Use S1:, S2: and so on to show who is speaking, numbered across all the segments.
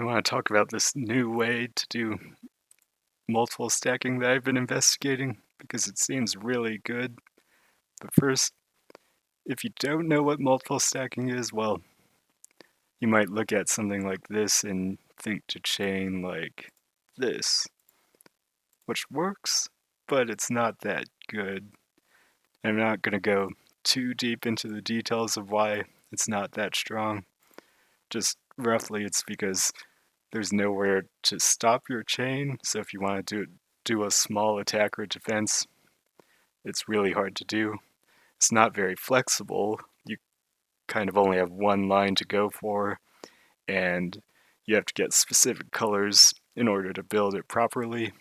S1: I want to talk about this new way to do multiple stacking that I've been investigating because it seems really good. But first, if you don't know what multiple stacking is, well, you might look at something like this and think to chain like this, which works, but it's not that good. I'm not going to go too deep into the details of why it's not that strong. Just roughly, it's because there's nowhere to stop your chain, so if you want to do a small attack or defense, it's really hard to do. It's not very flexible. You kind of only have one line to go for, and you have to get specific colors in order to build it properly,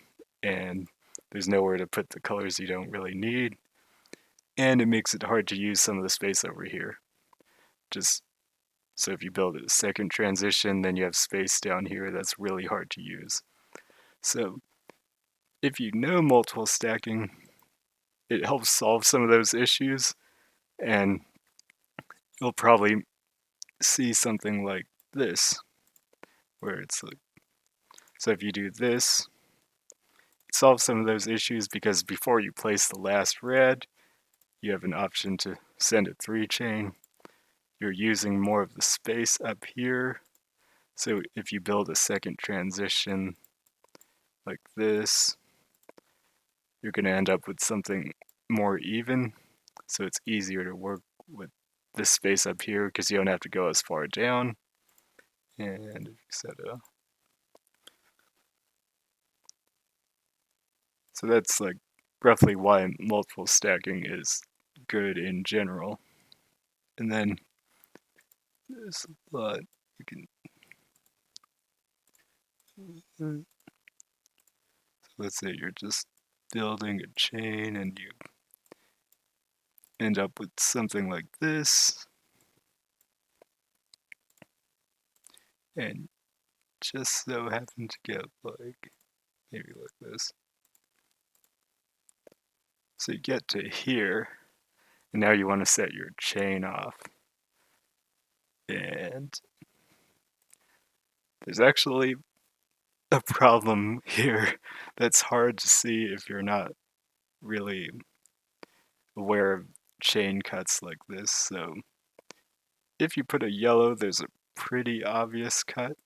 S1: and there's nowhere to put the colors you don't really need, and it makes it hard to use some of the space over here. Just so if you build a second transition, then you have space down here that's really hard to use. So if you know multiple stacking, it helps solve some of those issues, and you'll probably see something like this, where it's like, so if you do this, it solves some of those issues because before you place the last red, you have an option to send a 3-chain. You're using more of the space up here, so if you build a second transition like this, you're going to end up with something more even, so it's easier to work with this space up here because you don't have to go as far down. And if you set it up, so that's like roughly why multiple stacking is good in general. And then there's a lot you can. So let's say you're just building a chain and you end up with something like this, and just so happen to get like maybe like this. So you get to here, and now you want to set your chain off. And there's actually a problem here that's hard to see if you're not really aware of chain cuts like this. So if you put a yellow, there's a pretty obvious cut.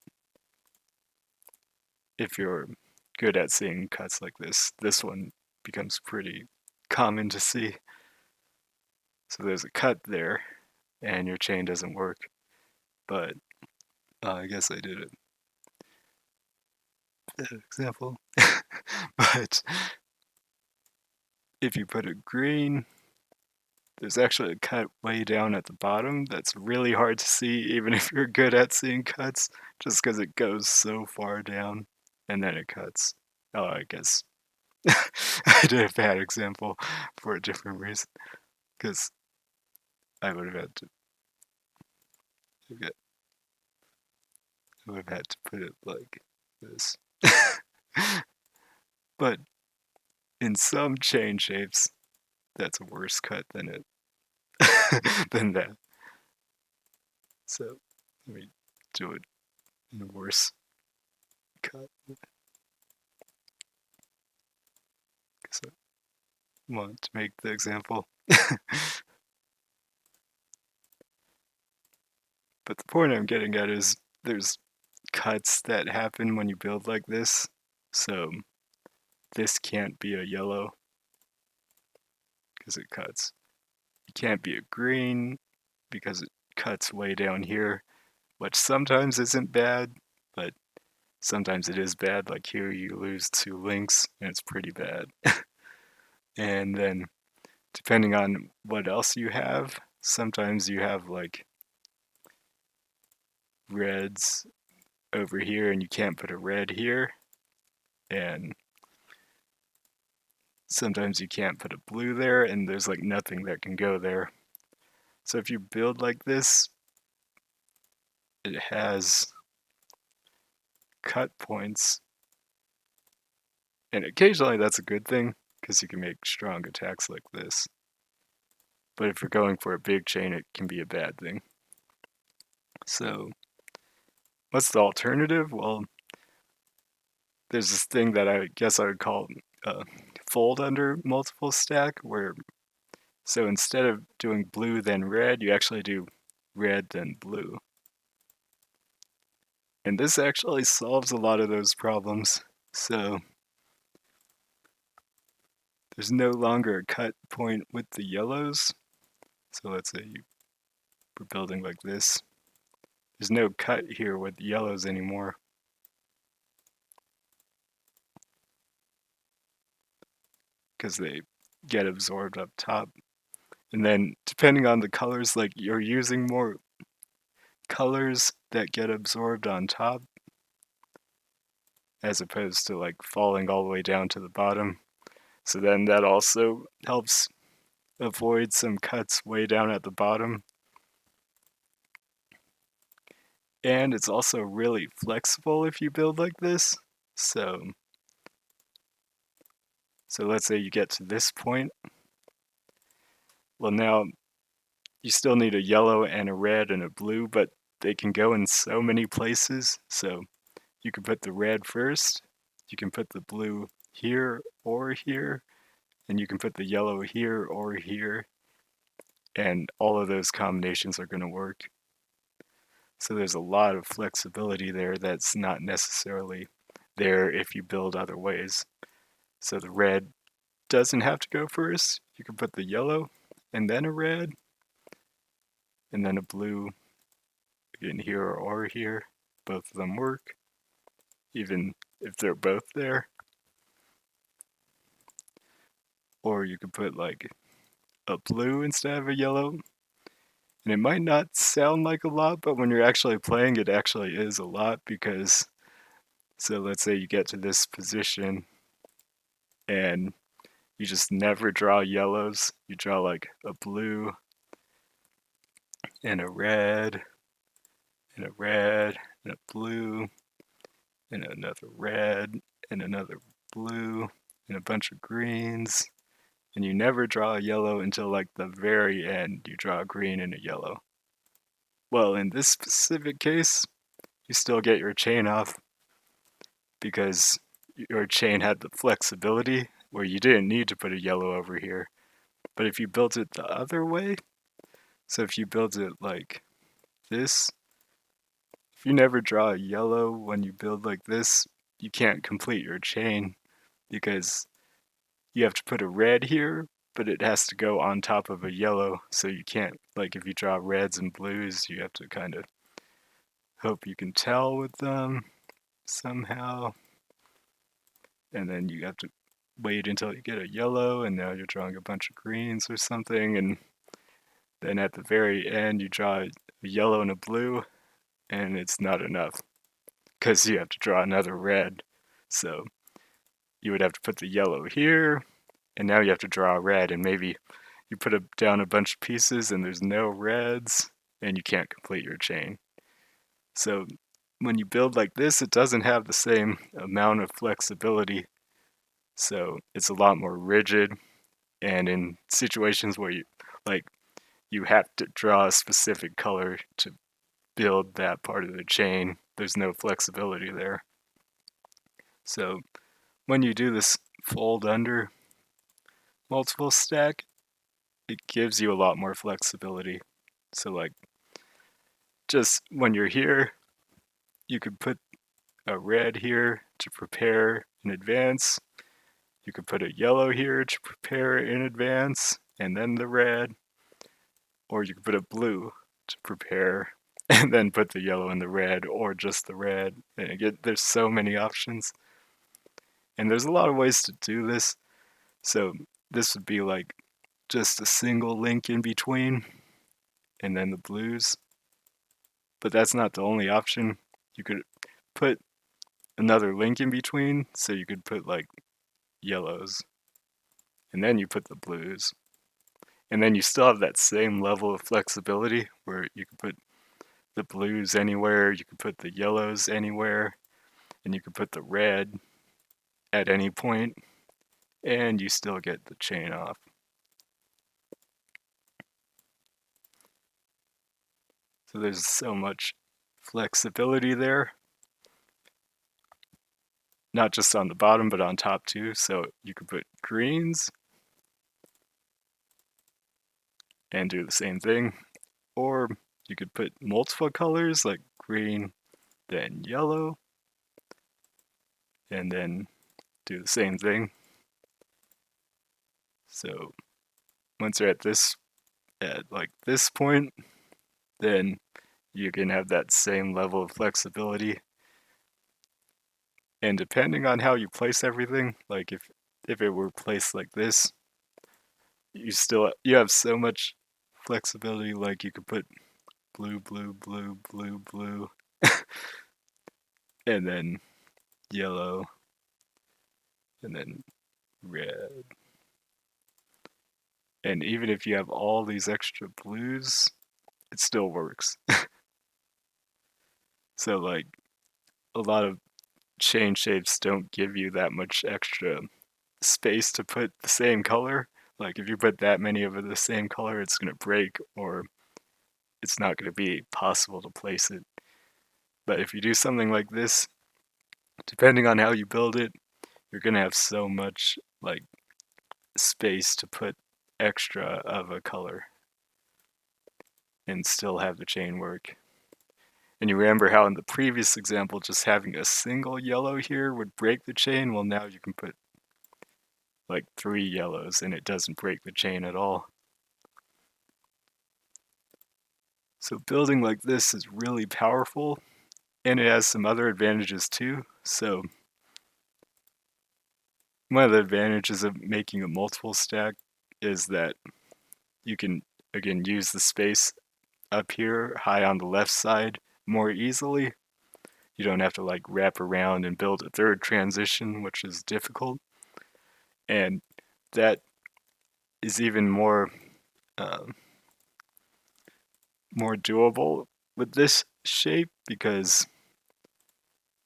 S1: If you're good at seeing cuts like this one becomes pretty common to see. So there's a cut there, and your chain doesn't work. But I guess I did a bad example. But if you put a green, there's actually a cut way down at the bottom that's really hard to see, even if you're good at seeing cuts, just because it goes so far down, and then it cuts. Oh, I guess I did a bad example for a different reason, because I would have had to put it like this. But in some chain shapes, that's a worse cut than it than that. So let me do it in a worse cut. Because I want to make the example. But the point I'm getting at is there's cuts that happen when you build like this. So this can't be a yellow because it cuts. It can't be a green because it cuts way down here, which sometimes isn't bad, but sometimes it is bad. Like here you lose 2 links and it's pretty bad. And then depending on what else you have, sometimes you have like reds over here and you can't put a red here, and sometimes you can't put a blue there and there's like nothing that can go there. So if you build like this, it has cut points, and occasionally that's a good thing because you can make strong attacks like this. But if you're going for a big chain, it can be a bad thing. So what's the alternative? Well, there's this thing that I guess I would call fold under multiple stack, where so instead of doing blue then red, you actually do red then blue. And this actually solves a lot of those problems. So there's no longer a cut point with the yellows. So let's say we're building like this. There's no cut here with the yellows anymore, because they get absorbed up top. And then depending on the colors, like you're using more colors that get absorbed on top as opposed to like falling all the way down to the bottom. So then that also helps avoid some cuts way down at the bottom. And it's also really flexible if you build like this. So let's say you get to this point. Well, now you still need a yellow and a red and a blue, but they can go in so many places. So you can put the red first, you can put the blue here or here, and you can put the yellow here or here, and all of those combinations are going to work. So there's a lot of flexibility there that's not necessarily there if you build other ways. So the red doesn't have to go first. You can put the yellow and then a red and then a blue in here or here. Both of them work, even if they're both there. Or you could put like a blue instead of a yellow. And it might not sound like a lot, but when you're actually playing, it actually is a lot, because so let's say you get to this position and you just never draw yellows. You draw like a blue and a red and a red and a blue and another red and another blue and a bunch of greens. And you never draw a yellow until like the very end. You draw a green and a yellow. Well, in this specific case, you still get your chain off because your chain had the flexibility where you didn't need to put a yellow over here. But if you built it the other way, so if you build it like this, if you never draw a yellow when you build like this, you can't complete your chain, because you have to put a red here, but it has to go on top of a yellow. So you can't, like if you draw reds and blues, you have to kind of hope you can tell with them somehow. And then you have to wait until you get a yellow, and now you're drawing a bunch of greens or something. And then at the very end, you draw a yellow and a blue, and it's not enough because you have to draw another red. So you would have to put the yellow here, and now you have to draw a red, and maybe you put down a bunch of pieces and there's no reds, and you can't complete your chain. So when you build like this, it doesn't have the same amount of flexibility. So it's a lot more rigid, and in situations where you have to draw a specific color to build that part of the chain, there's no flexibility there. So when you do this fold under multiple stack, it gives you a lot more flexibility. So like just when you're here, you could put a red here to prepare in advance. You could put a yellow here to prepare in advance, and then the red. Or you could put a blue to prepare, and then put the yellow and the red, or just the red. And again, there's so many options. And there's a lot of ways to do this. So this would be like just a single link in between, and then the blues. But that's not the only option. You could put another link in between, so you could put like yellows, and then you put the blues. And then you still have that same level of flexibility where you could put the blues anywhere, you could put the yellows anywhere, and you could put the red at any point, and you still get the chain off. So there's so much flexibility there, not just on the bottom, but on top too. So you could put greens and do the same thing, or you could put multiple colors like green, then yellow, and then do the same thing. So once you're at like this point, then you can have that same level of flexibility. And depending on how you place everything, like if it were placed like this, you have so much flexibility. Like you could put blue, blue, blue, blue, blue, and then yellow, and then red. And even if you have all these extra blues, it still works. So like a lot of chain shapes don't give you that much extra space to put the same color. Like if you put that many of the same color, it's going to break or it's not going to be possible to place it. But if you do something like this, depending on how you build it, you're going to have so much like space to put extra of a color and still have the chain work. And you remember how in the previous example, just having a single yellow here would break the chain? Well, now you can put like 3 yellows and it doesn't break the chain at all. So building like this is really powerful, and it has some other advantages too. So one of the advantages of making a multiple stack is that you can, again, use the space up here high on the left side more easily. You don't have to like wrap around and build a third transition, which is difficult. And that is even um, more doable with this shape because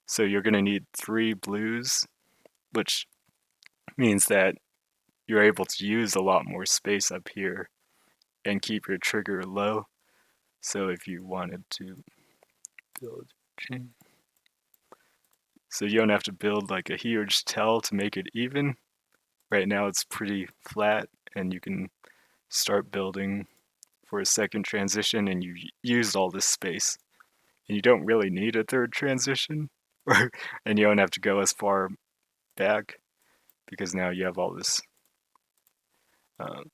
S1: so you're going to need 3 blues, which means that you're able to use a lot more space up here and keep your trigger low. So if you wanted to build chain, so you don't have to build like a huge tail to make it even. Right now it's pretty flat and you can start building for a second transition and you used all this space. And you don't really need a third transition and you don't have to go as far back because now you have all this, um,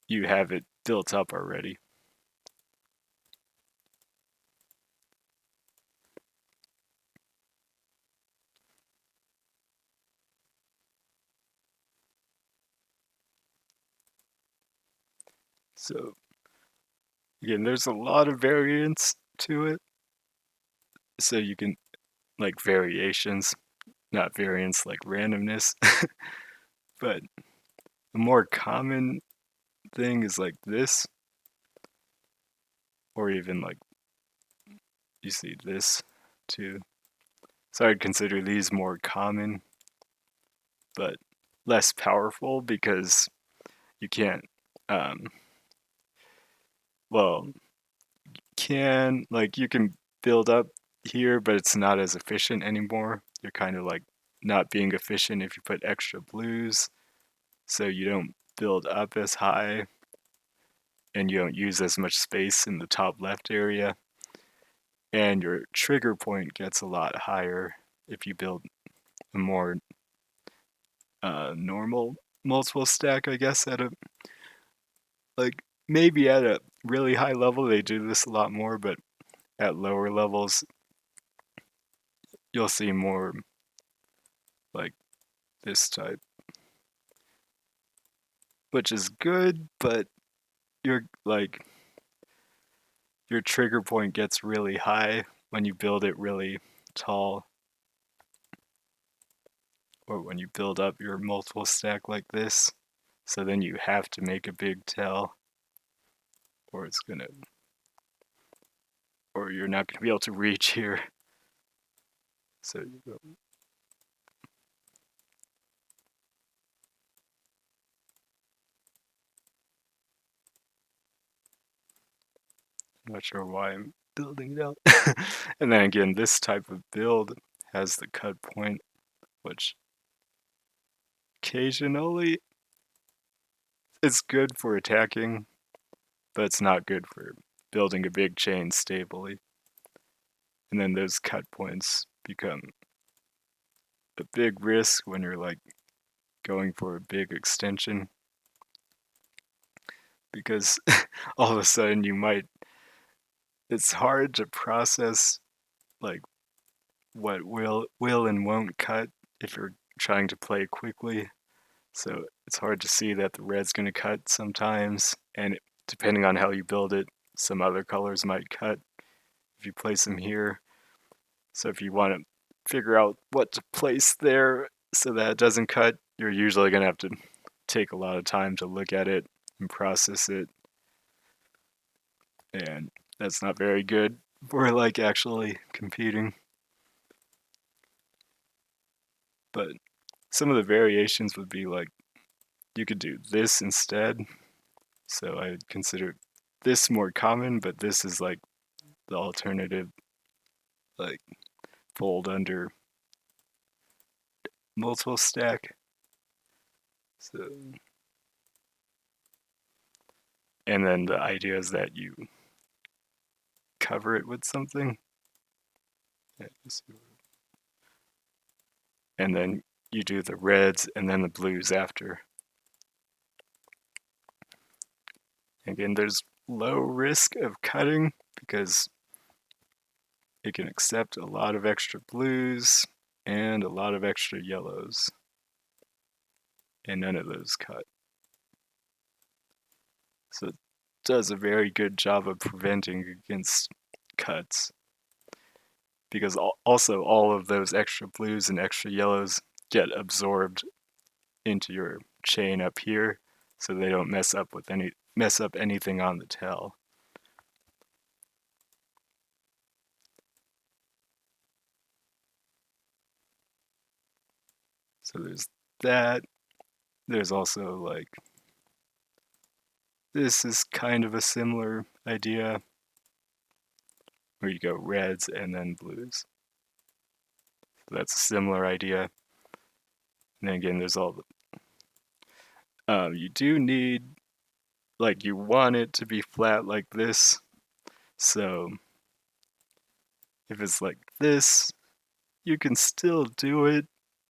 S1: you have it built up already. So again, there's a lot of variance to it. So you can like variations, not variance like randomness. But the more common thing is like this, or even like you see this too. So I'd consider these more common, but less powerful because you can't, um, well, can like you can build up here, but it's not as efficient anymore. You're kind of like not being efficient if you put extra blues, so you don't build up as high and you don't use as much space in the top left area. And your trigger point gets a lot higher if you build a more normal multiple stack, I guess, at a like maybe at a really high level they do this a lot more, but at lower levels you'll see more like this type, which is good, but you're like your trigger point gets really high when you build it really tall, or when you build up your multiple stack like this. So then you have to make a big tail, or it's gonna, or you're not gonna be able to reach here. So you go. I'm not sure why I'm building it out. And then again, this type of build has the cut point, which occasionally it's good for attacking, but it's not good for building a big chain stably. And then those cut points become a big risk when you're like going for a big extension, because all of a sudden it's hard to process like what will and won't cut if you're trying to play quickly. So it's hard to see that the red's going to cut sometimes, and depending on how you build it, some other colors might cut if you place them here. So if you want to figure out what to place there so that it doesn't cut, you're usually going to have to take a lot of time to look at it and process it, and that's not very good for like actually competing. But some of the variations would be like you could do this instead. So I would consider this more common, but this is like the alternative, like fold under multiple stack. So, and then the idea is that you cover it with something. And then you do the reds and then the blues after. Again, there's low risk of cutting because it can accept a lot of extra blues and a lot of extra yellows, and none of those cut. So it does a very good job of preventing against cuts, because also all of those extra blues and extra yellows get absorbed into your chain up here, so they don't mess up anything on the tail. So there's that. There's also like this is kind of a similar idea where you go reds and then blues. So that's a similar idea. And then again, there's all the you do need, like, you want it to be flat like this. So if it's like this, you can still do it,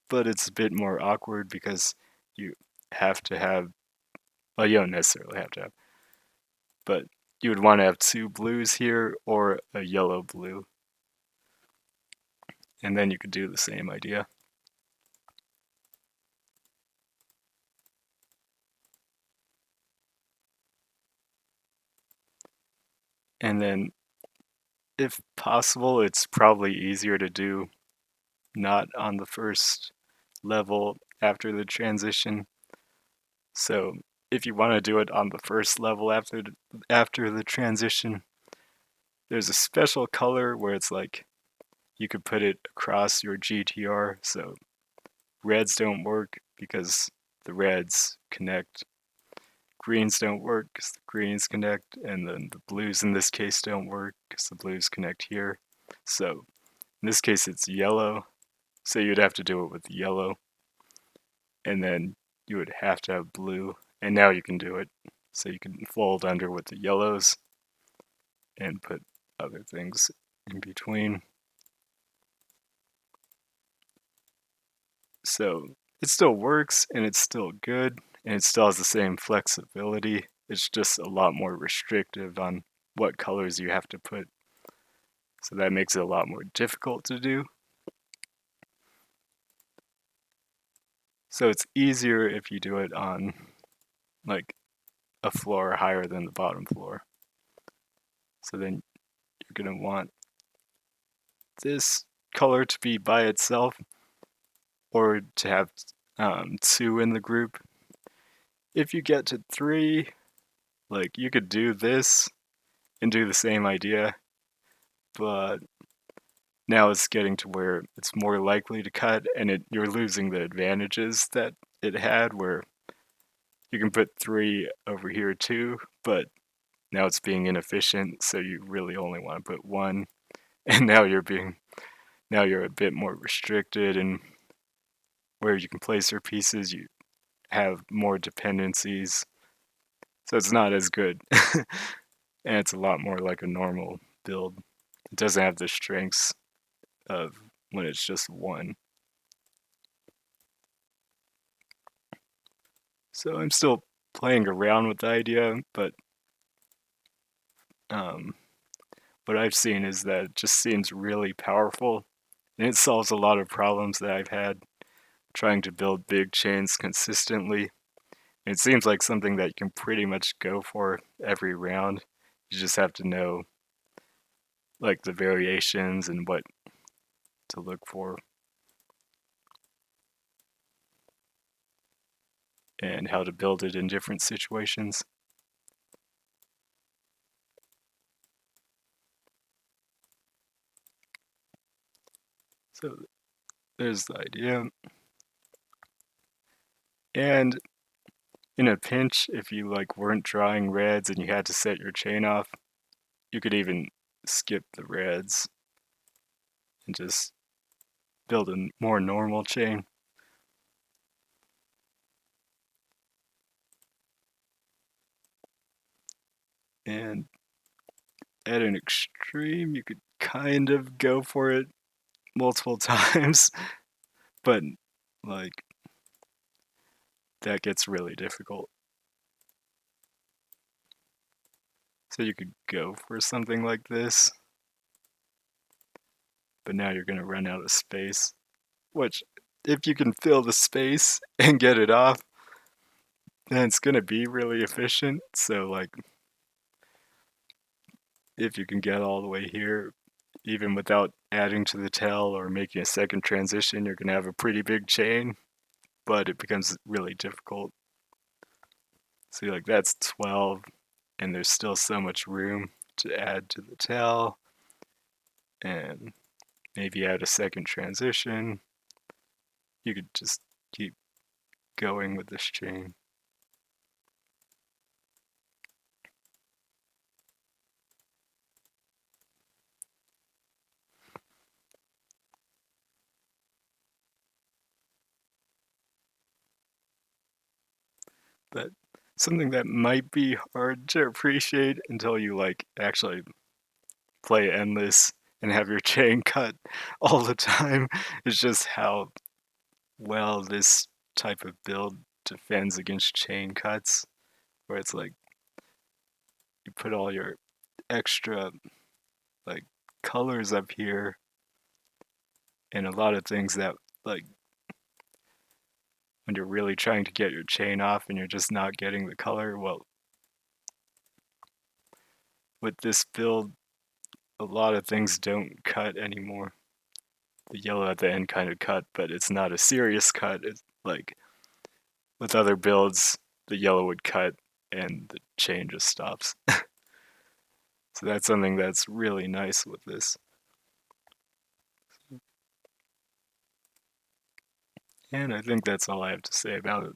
S1: but it's a bit more awkward because you have to have, well, you don't necessarily have to have, but you would want to have two blues here or a yellow blue. And then you could do the same idea. And then if possible, it's probably easier to do not on the first level after the transition. So if you want to do it on the first level after the transition, there's a special color where it's like you could put it across your GTR. So reds don't work because the reds connect. Greens don't work because the greens connect, and then the blues in this case don't work because the blues connect here. So in this case it's yellow, so you'd have to do it with yellow, and then you would have to have blue, and now you can do it. So you can fold under with the yellows and put other things in between. So it still works and it's still good and it still has the same flexibility. It's just a lot more restrictive on what colors you have to put. So that makes it a lot more difficult to do. So it's easier if you do it on like a floor higher than the bottom floor. So then you're going to want this color to be by itself or to have two in the group. If you get to three, like you could do this and do the same idea, but now it's getting to where it's more likely to cut, and you're losing the advantages that it had, where you can put three over here too, but now it's being inefficient, so you really only want to put one, and now you're a bit more restricted in where you can place your pieces. You have more dependencies, so it's not as good. And it's a lot more like a normal build. It doesn't have the strengths of when it's just one. So I'm still playing around with the idea, but um, what I've seen is that it just seems really powerful, and it solves a lot of problems that I've had trying to build big chains consistently. It seems like something that you can pretty much go for every round. You just have to know like the variations and what to look for and how to build it in different situations. So there's the idea. And in a pinch, if you like weren't drawing reds and you had to set your chain off, you could even skip the reds and just build a more normal chain. And at an extreme, you could kind of go for it multiple times, but like that gets really difficult. So you could go for something like this, but now you're going to run out of space, which if you can fill the space and get it off, then it's going to be really efficient. So like if you can get all the way here, even without adding to the tail or making a second transition, you're going to have a pretty big chain, but it becomes really difficult. See, like that's 12, and there's still so much room to add to the tail, and maybe add a second transition. You could just keep going with this chain. But something that might be hard to appreciate until you like actually play endless and have your chain cut all the time is just how well this type of build defends against chain cuts, where it's like you put all your extra like colors up here and a lot of things that like when you're really trying to get your chain off and you're just not getting the color, well, with this build a lot of things don't cut anymore. The yellow at the end kind of cut, but it's not a serious cut. It's like with other builds, the yellow would cut and the chain just stops. So that's something that's really nice with this. And I think that's all I have to say about it.